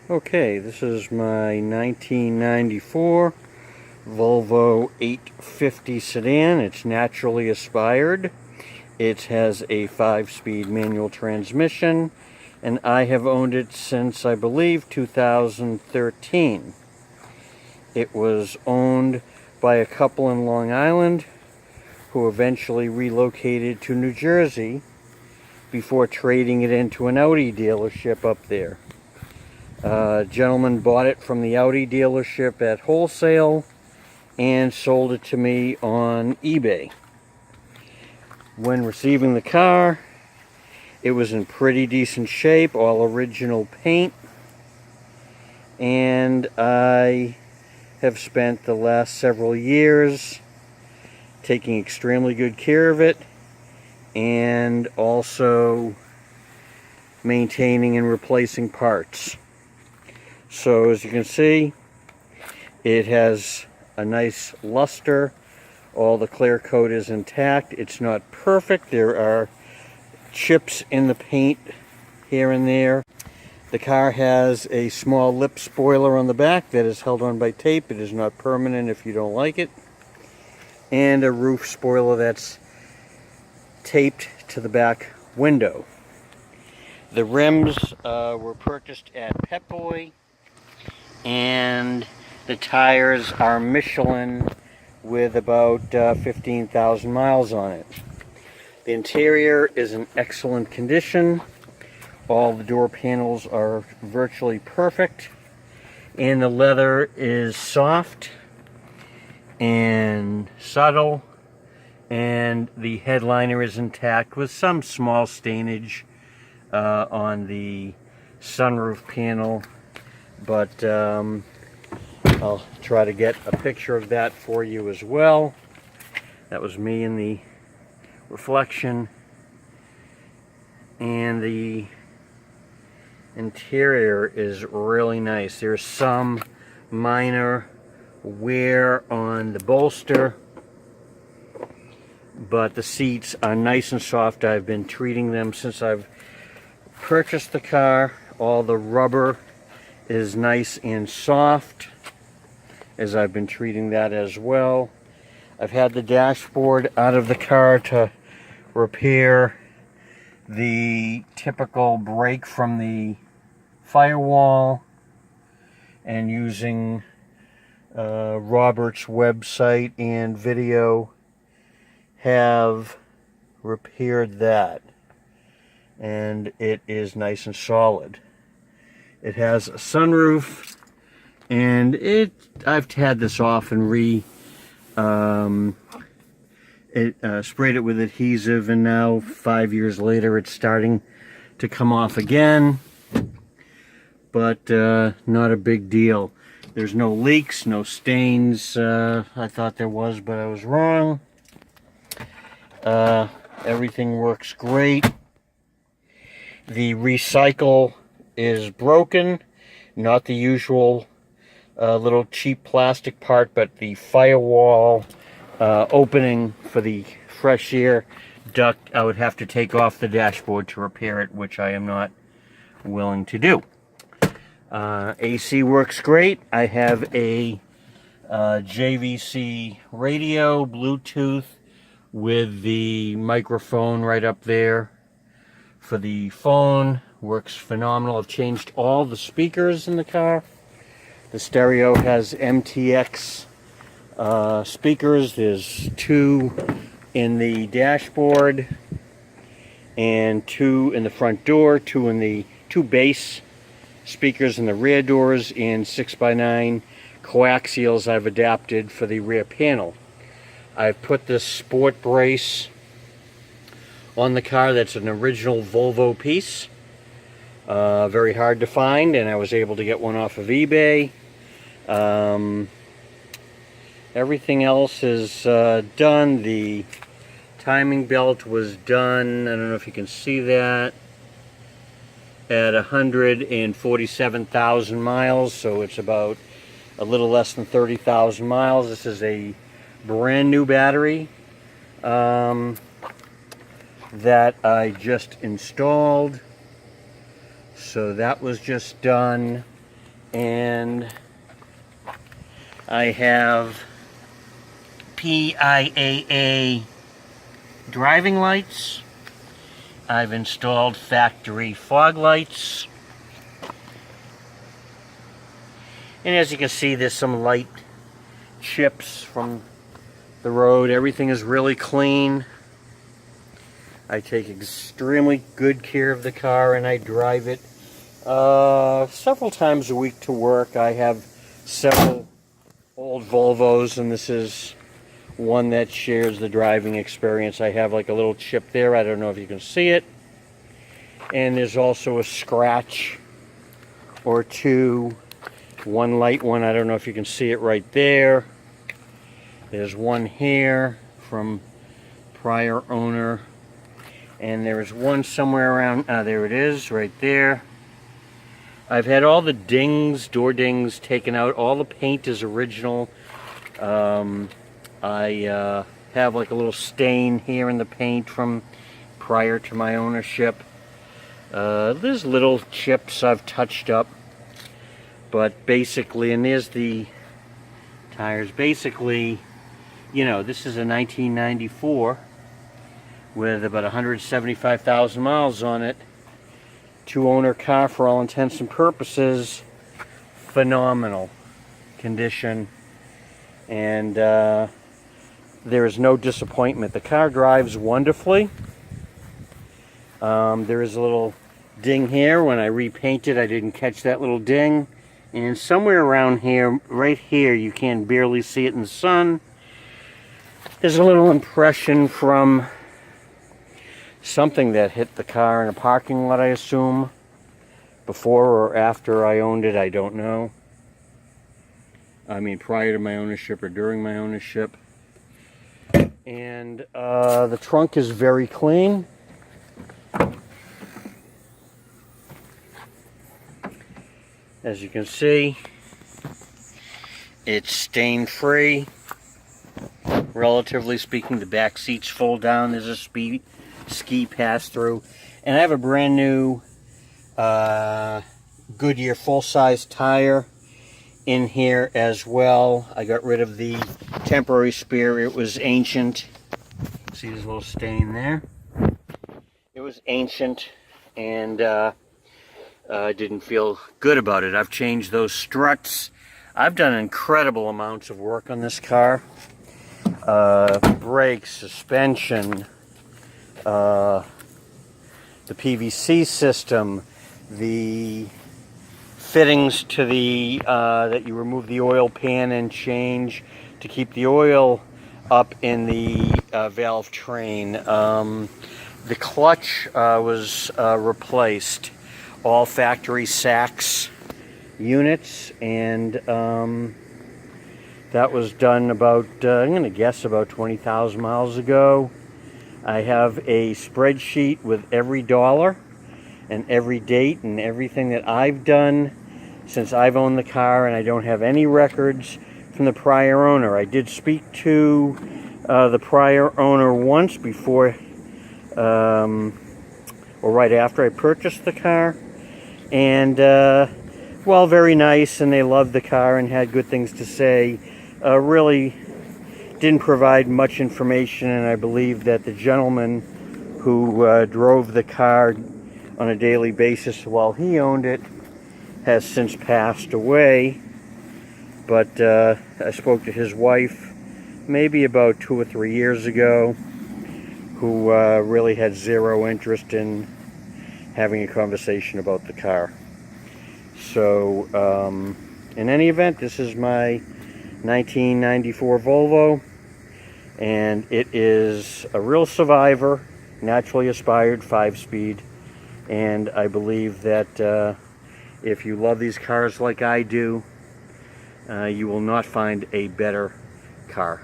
Okay, this is my 1994 Volvo 850 sedan. It's naturally aspired. It has a 5-speed manual transmission, and I have owned it since, I believe, 2013. It was owned by a couple in Long Island who eventually relocated to New Jersey before trading it into an Audi dealership up there. A gentleman bought it from the Audi dealership at wholesale and sold it to me on eBay. When receiving the car, it was in pretty decent shape, all original paint, and I have spent the last several years taking extremely good care of it and also maintaining and replacing parts. So as you can see, it has a nice luster. All the clear coat is intact. It's not perfect. There are chips in the paint here and there. The car has a small lip spoiler on the back that is held on by tape. It is not permanent if you don't like it. And a roof spoiler that's taped to the back window. The rims were purchased at Pep Boy, and the tires are Michelin with about 15,000 miles on it. The interior is in excellent condition. All the door panels are virtually perfect, and the leather is soft and subtle, and the headliner is intact with some small stainage on the sunroof panel, but I'll try to get a picture of that for you as well. That was me in the reflection. And the interior is really nice. There's some minor wear on the bolster, but the seats are nice and soft. I've been treating them since I've purchased the car. All the rubber is nice and soft, as I've been treating that as well. I've had the dashboard out of the car to repair the typical break from the firewall, and using Robert's website and video have repaired that, and it is nice and solid. It has a sunroof, and I've had this off and sprayed it with adhesive, and now 5 years later it's starting to come off again, but not a big deal. There's no leaks, no stains. I thought there was, but I was wrong. Everything works great. The recycle is broken, not the usual little cheap plastic part, but the firewall opening for the fresh air duct. I would have to take off the dashboard to repair it, which I am not willing to do. AC works great. I have a JVC radio, Bluetooth, with the microphone right up there for the phone. Works phenomenal. I've changed all the speakers in the car. The stereo has MTX speakers. There's 2 in the dashboard and 2 in the front door, 2 bass speakers in the rear doors, and 6x9 coaxials I've adapted for the rear panel. I've put this sport brace on the car. That's an original Volvo piece. Very hard to find, and I was able to get one off of eBay. Everything else is done. The timing belt was done, I don't know if you can see that, at 147,000 miles, so it's about a little less than 30,000 miles. This is a brand new battery that I just installed. So that was just done. And I have PIAA driving lights. I've installed factory fog lights. And as you can see, there's some light chips from the road. Everything is really clean. I take extremely good care of the car, and I drive it several times a week to work. I have several old Volvos, and this is one that shares the driving experience. I have like a little chip there. I don't know if you can see it. And there's also a scratch or two. One light one, I don't know if you can see it right there. There's one here from prior owner. And there's one somewhere around, there it is, right there. I've had all the dings, door dings taken out. All the paint is original. I have like a little stain here in the paint from prior to my ownership. There's little chips I've touched up. But basically, and there's the tires. Basically, you know, this is a 1994 with about 175,000 miles on it. Two-owner car for all intents and purposes. Phenomenal condition. And there is no disappointment. The car drives wonderfully. There is a little ding here. When I repainted, I didn't catch that little ding. And somewhere around here, right here, you can barely see it in the sun. There's a little impression from something that hit the car in a parking lot, I assume. Before or after I owned it, I don't know. I mean, prior to my ownership or during my ownership. And the trunk is very clean. As you can see, it's stain-free. Relatively speaking, the back seats fold down. There's a ski pass-through. And I have a brand new Goodyear full-size tire in here as well. I got rid of the temporary spare. It was ancient. See this little stain there? It was ancient, and I didn't feel good about it. I've changed those struts. I've done incredible amounts of work on this car. Brakes, suspension, the PVC system, the fittings to the that you remove the oil pan and change to keep the oil up in the valve train. The clutch was replaced. All factory Sachs units, and that was done about, I'm going to guess about 20,000 miles ago. I have a spreadsheet with every dollar and every date and everything that I've done since I've owned the car, and I don't have any records from the prior owner. I did speak to the prior owner once before, or right after I purchased the car. And, well, very nice, and they loved the car and had good things to say. Really didn't provide much information, and I believe that the gentleman who drove the car on a daily basis while he owned it has since passed away. But I spoke to his wife maybe about 2 or 3 years ago, who really had zero interest in having a conversation about the car. So in any event, this is my 1994 Volvo, and it is a real survivor, naturally aspired 5-speed, and I believe that if you love these cars like I do, you will not find a better car.